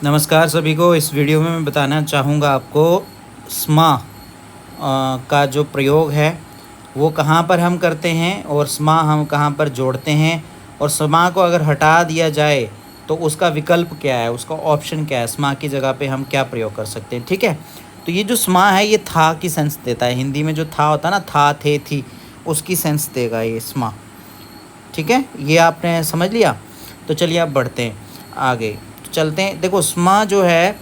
नमस्कार सभी को। इस वीडियो में मैं बताना चाहूँगा आपको स्मा का जो प्रयोग है वो कहाँ पर हम करते हैं और स्मा हम कहाँ पर जोड़ते हैं, और स्मा को अगर हटा दिया जाए तो उसका विकल्प क्या है, उसका ऑप्शन क्या है, स्मा की जगह पे हम क्या प्रयोग कर सकते हैं। ठीक है, तो ये जो स्मा है ये था की सेंस देता है। हिंदी में जो था होता है ना, था, थे, थी, उसकी सेंस देगा ये स्मा। ठीक है, ये आपने समझ लिया। तो चलिए अब बढ़ते हैं आगे, चलते हैं। देखो स्मा जो है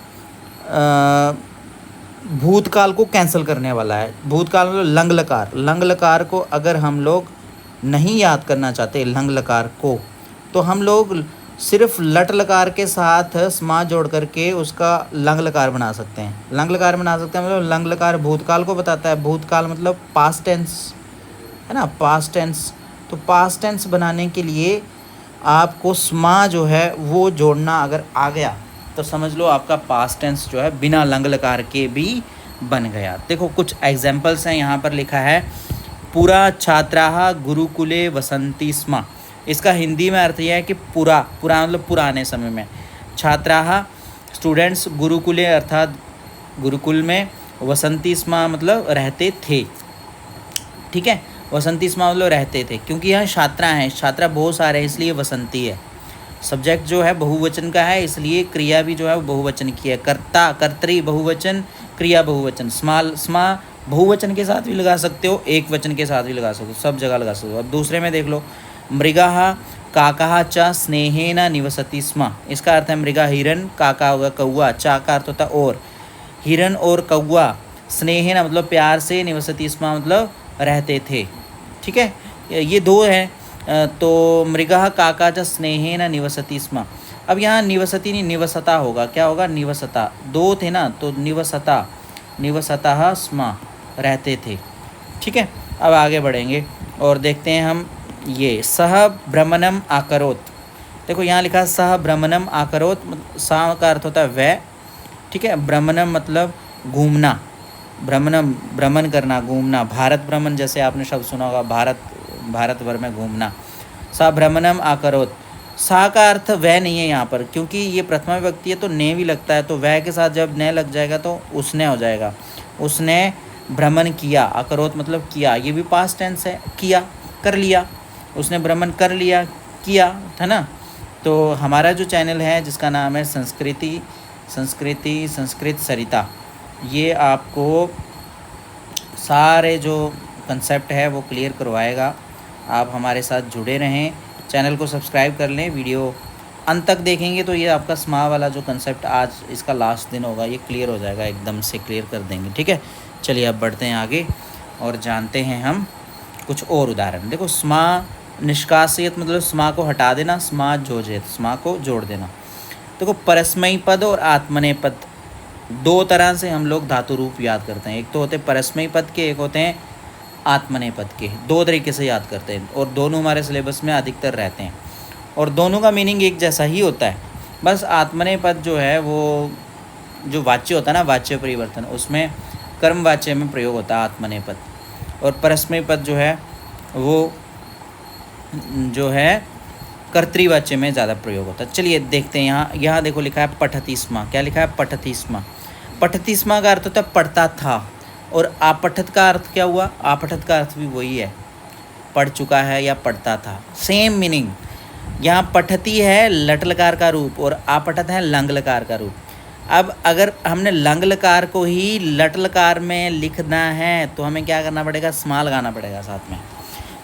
भूतकाल को कैंसिल करने वाला है। भूतकाल मतलब लंग लकार। लंग लकार को अगर हम लोग नहीं याद करना चाहते लंग लकार को, तो हम लोग सिर्फ लट लकार के साथ स्मा जोड़ करके उसका लंग लकार बना सकते हैं। लंग लकार बना सकते हैं मतलब लंग लकार भूतकाल को बताता है। भूतकाल मतलब पास्ट टेंस है ना, पास्ट टेंस। तो पास्ट टेंस बनाने के लिए आपको स्मा जो है वो जोड़ना अगर आ गया तो समझ लो आपका पास्ट टेंस जो है बिना लंग लकार के भी बन गया। देखो कुछ एग्जांपल्स हैं यहाँ पर लिखा है। पुरा छात्राः गुरुकुले वसन्ति स्म। इसका हिंदी में अर्थ यह है कि पूरा मतलब पुराने समय में। छात्राः स्टूडेंट्स, गुरुकुले अर्थात गुरुकुल में, वसन्ति स्म मतलब रहते थे। ठीक है, वसंती स्म मतलब रहते थे, क्योंकि यहाँ छात्रा हैं, छात्रा बहुत सारे हैं इसलिए वसंती है। सब्जेक्ट जो है बहुवचन का है इसलिए क्रिया भी जो है वो बहुवचन की है। कर्ता कर्तरी बहुवचन, क्रिया बहुवचन। स्मा बहुवचन के साथ भी लगा सकते हो, एक वचन के साथ भी लगा सकते हो, सब जगह लगा सकते हो। अब दूसरे में देख लो, मृगः काकः च स्नेहेन निवसति स्म। इसका अर्थ है मृगा हिरन, काका होगा कौआ, चा का अर्थ होता है और। हिरन और कौआ, स्नेहेन मतलब प्यार से, निवसति स्म मतलब रहते थे। ठीक है, ये दो हैं। तो मृगः काका च स्नेहेन निवसति स्म। अब यहाँ निवसति नहीं निवसता होगा, क्या होगा, निवसता। दो थे ना तो निवसता, निवसतः स्म रहते थे। ठीक है, अब आगे बढ़ेंगे और देखते हैं हम ये सह भ्रमणम आकरोत। देखो यहाँ लिखा सह भ्रमणम आकरोत, सा का अर्थ होता है वह। ठीक है, भ्रमणम मतलब घूमना, भ्रमणम भ्रमण करना, घूमना। भारत भ्रमण जैसे आपने शब्द सुना होगा, भारत भर में घूमना। सा भ्रमणम आकरोत। सा का अर्थ वह नहीं है यहाँ पर, क्योंकि ये प्रथमा विभक्ति है तो ने भी लगता है, तो वह के साथ जब ने लग जाएगा तो उसने हो जाएगा। उसने भ्रमण किया, अकरोत मतलब किया, ये भी पास्ट टेंस है, किया, कर लिया। उसने भ्रमण कर लिया, किया, है ना। तो हमारा जो चैनल है जिसका नाम है संस्कृत सरिता, ये आपको सारे जो कंसेप्ट है वो क्लियर करवाएगा। आप हमारे साथ जुड़े रहें, चैनल को सब्सक्राइब कर लें। वीडियो अंत तक देखेंगे तो ये आपका स्मा वाला जो कंसेप्ट आज इसका लास्ट दिन होगा ये क्लियर हो जाएगा, एकदम से क्लियर कर देंगे। ठीक है, चलिए अब बढ़ते हैं आगे और जानते हैं हम कुछ और उदाहरण। देखो स्मा निष्कासियत मतलब स्मा को हटा देना, स्मा जोजेत स्मा को जोड़ देना। देखो परस्मयी पद और आत्मनेय पद, दो तरह से हम लोग धातु रूप याद करते हैं। एक तो होते हैं परस्मयी पद के, एक होते हैं आत्मनेय पद के। दो तरीके से याद करते हैं और दोनों हमारे सिलेबस में अधिकतर रहते हैं और दोनों का मीनिंग एक जैसा ही होता है। बस आत्मनेय पद जो है वो जो वाच्य होता है ना, वाच्य परिवर्तन, उसमें कर्म वाच्य में प्रयोग होता है आत्मनेय पद। और परस्मयी पद जो है वो जो है कर्तृवाच्य में ज़्यादा प्रयोग होता है। चलिए देखते हैं, यहाँ देखो लिखा है पठति स्म। क्या लिखा है, पठति स्म। पठति स्म का अर्थ होता है पढ़ता था, और आपठत का अर्थ क्या हुआ, आपठत का अर्थ भी वही है, पढ़ चुका है या पढ़ता था, सेम मीनिंग। यहाँ पठती है लट लकार का रूप और आपठत है लंग लकार का रूप। अब अगर हमने लंग लकार को ही लट लकार में लिखना है तो हमें क्या करना पड़ेगा, स्मा लगाना पड़ेगा साथ में।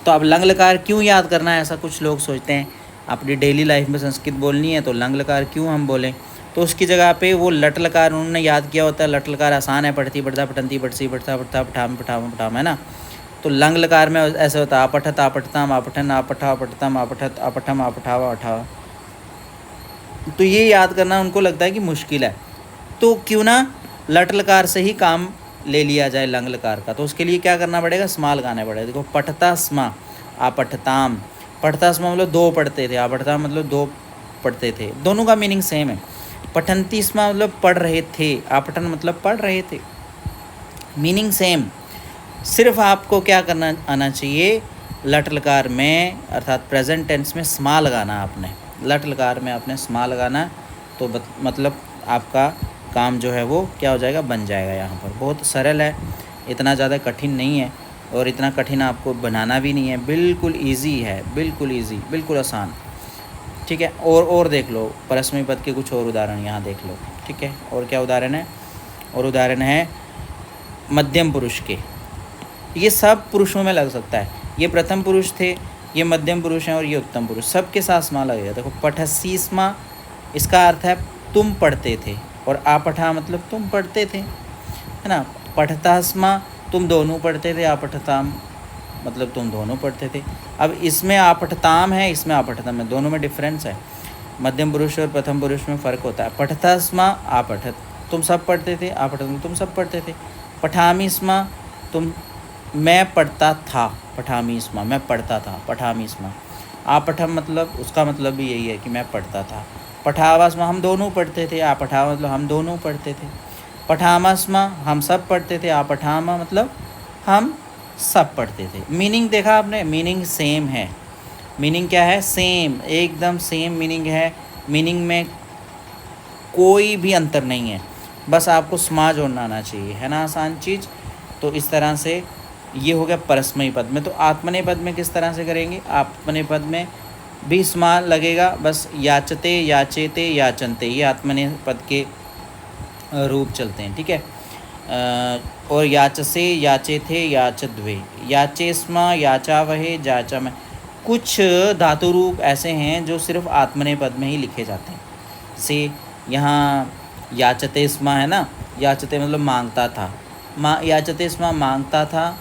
तो अब लंग लकार क्यों याद करना है, ऐसा कुछ लोग सोचते हैं। अपनी डेली लाइफ में संस्कृत बोलनी है तो लंग लकार क्यों हम बोलें, तो उसकी जगह पे वो लट लकार उन्होंने याद किया होता है। लट लकार आसान है, पढ़ती पढ़ता पठंती पढ़सी पढ़ता पढ़ता पठाम पठाम पठाम, है ना। तो लंग लकार में ऐसे होता है आपठत आपठताम आपठन आपठा पठतम आपठत आपठम आपठावा अठावा। तो ये याद करना उनको लगता है कि मुश्किल है, तो क्यों ना लट लकार से ही काम ले लिया जाए लंग लकार का। तो उसके लिए क्या करना पड़ेगा, स्मा लगाना पड़ेगा। देखो पठता स्मा आपठताम, पढ़ता स्मा मतलब दो पढ़ते थे, आपठता मतलब दो पढ़ते थे, दोनों का मीनिंग सेम है। पठंती स्मा मतलब पढ़ रहे थे, आपठन मतलब पढ़ रहे थे, मीनिंग सेम। सिर्फ आपको क्या करना आना चाहिए, लट लकार में अर्थात प्रेजेंट टेंस में स्मा लगाना। आपने लट लकार में आपने स्मा लगाना तो मतलब आपका काम जो है वो क्या हो जाएगा, बन जाएगा। यहाँ पर बहुत सरल है, इतना ज़्यादा कठिन नहीं है और इतना कठिन आपको बनाना भी नहीं है, बिल्कुल ईजी है, बिल्कुल ईजी, बिल्कुल आसान। ठीक है, और देख लो परस्मय पद के कुछ और उदाहरण यहाँ देख लो। ठीक है, और क्या उदाहरण है, और उदाहरण है मध्यम पुरुष के। ये सब पुरुषों में लग सकता है, ये प्रथम पुरुष थे, ये मध्यम पुरुष हैं और ये उत्तम पुरुष, सबके साथ स्मा लगेगा। देखो पठसीस्मा, इसका अर्थ है तुम पढ़ते थे, और आपठा मतलब तुम पढ़ते थे, है ना। पठतास्मा तुम दोनों पढ़ते थे, आपठताम मतलब तुम दोनों पढ़ते थे। अब इसमें आपठताम है, इसमें आपठतम है, दोनों में डिफरेंस है। मध्यम पुरुष और प्रथम पुरुष में फ़र्क होता है। पठतास्मा आपठत तुम सब पढ़ते थे, आपठतम तुम सब पढ़ते थे। पठामी स्मा तुम मैं पढ़ता था, पठामी स्मा मैं पढ़ता था, पठामी स्मा। आपठम मतलब उसका मतलब भी यही है कि मैं पढ़ता था। पठावास्मा हम दोनों पढ़ते थे, आपठा मतलब हम दोनों पढ़ते थे। पठामास्मा हम सब पढ़ते थे, आपठामा मतलब हम सब पढ़ते थे। मीनिंग देखा आपने, मीनिंग सेम है। मीनिंग क्या है, सेम, एकदम सेम मीनिंग है। मीनिंग में कोई भी अंतर नहीं है, बस आपको स्मा जोड़ना आना चाहिए, है ना, आसान चीज़। तो इस तरह से ये हो गया परस्मयी पद में। तो आत्मनेय पद में किस तरह से करेंगे, आत्मनेय पद में भी स्मा लगेगा, बस याचते, याचेते, याचनते, ये आत्मनेय पद के रूप चलते हैं। ठीक है, और याचसे, याचे थे, याचद्वे, याचेस्मा, याचावहे, जाचामह। कुछ धातु रूप ऐसे हैं जो सिर्फ आत्मनेय पद में ही लिखे जाते हैं। से यहाँ याचते स्मा है ना, याचते मतलब मांगता था, याचते स्मा मांगता था,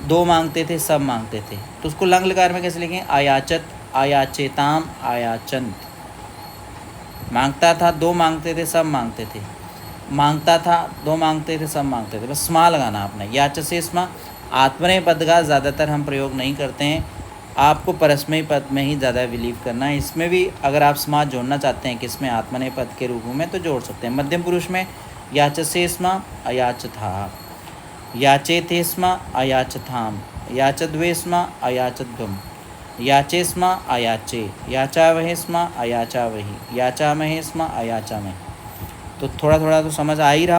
दो मांगते थे, सब मांगते थे, तो उसको लंग लकार में कैसे लिखें, आयाचत, आयाचेताम, आयाचंत। मांगता था, दो मांगते थे, सब मांगते थे, मांगता था, दो मांगते थे, सब मांगते थे, बस स्मा लगाना आपने। याचसे स्मा आत्मनेय पद का ज़्यादातर हम प्रयोग नहीं करते हैं, आपको परस्मय पद में ही ज़्यादा बिलीव करना है। इसमें भी अगर आप स्मा जोड़ना चाहते हैं किसमें, आत्मनेय पद के रूप में, तो जोड़ सकते हैं। मध्यम पुरुष में याचसे स्मा अयाचथा, याचे थे स्मा अयाचथाम, याचद्वे स्मा अयाचद्वम, याचे स्मा अयाचे, याचावहे स्मा अयाचावही, याचामहे स्मा अयाचामहे। तो थोड़ा थोड़ा तो समझ आ ही रहा।